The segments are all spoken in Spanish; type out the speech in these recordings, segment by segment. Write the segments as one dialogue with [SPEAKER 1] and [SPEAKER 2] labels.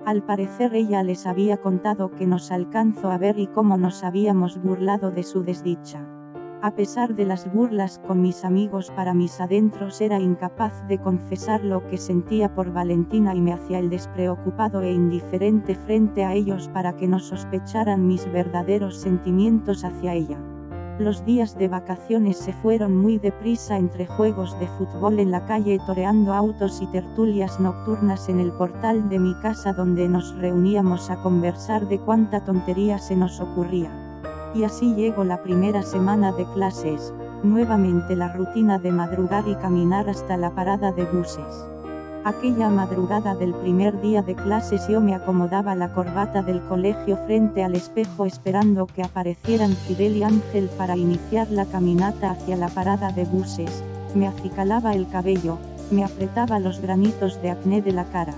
[SPEAKER 1] Al parecer ella les había contado que nos alcanzó a ver y cómo nos habíamos burlado de su desdicha. A pesar de las burlas con mis amigos, para mis adentros era incapaz de confesar lo que sentía por Valentina y me hacía el despreocupado e indiferente frente a ellos para que no sospecharan mis verdaderos sentimientos hacia ella. Los días de vacaciones se fueron muy deprisa entre juegos de fútbol en la calle, toreando autos y tertulias nocturnas en el portal de mi casa, donde nos reuníamos a conversar de cuánta tontería se nos ocurría. Y así llegó la primera semana de clases, nuevamente la rutina de madrugar y caminar hasta la parada de buses. Aquella madrugada del primer día de clases yo me acomodaba la corbata del colegio frente al espejo esperando que aparecieran Fidel y Ángel para iniciar la caminata hacia la parada de buses. Me acicalaba el cabello, me apretaba los granitos de acné de la cara.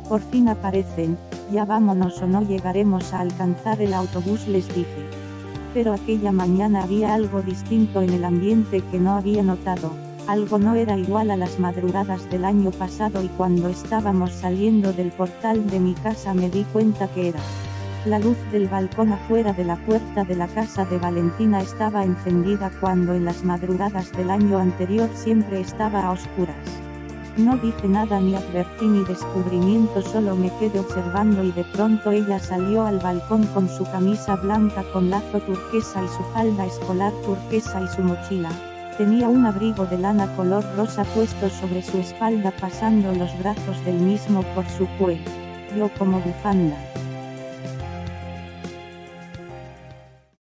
[SPEAKER 1] Por fin aparecen, ya vámonos o no llegaremos a alcanzar el autobús, les dije. Pero aquella mañana había algo distinto en el ambiente que no había notado. Algo no era igual a las madrugadas del año pasado, y cuando estábamos saliendo del portal de mi casa me di cuenta que era. La luz del balcón afuera de la puerta de la casa de Valentina estaba encendida cuando en las madrugadas del año anterior siempre estaba a oscuras. No dije nada ni advertí mi descubrimiento, solo me quedé observando, y de pronto ella salió al balcón con su camisa blanca con lazo turquesa y su falda escolar turquesa y su mochila. Tenía un abrigo de lana color rosa puesto sobre su espalda, pasando los brazos del mismo por su cuello como bufanda.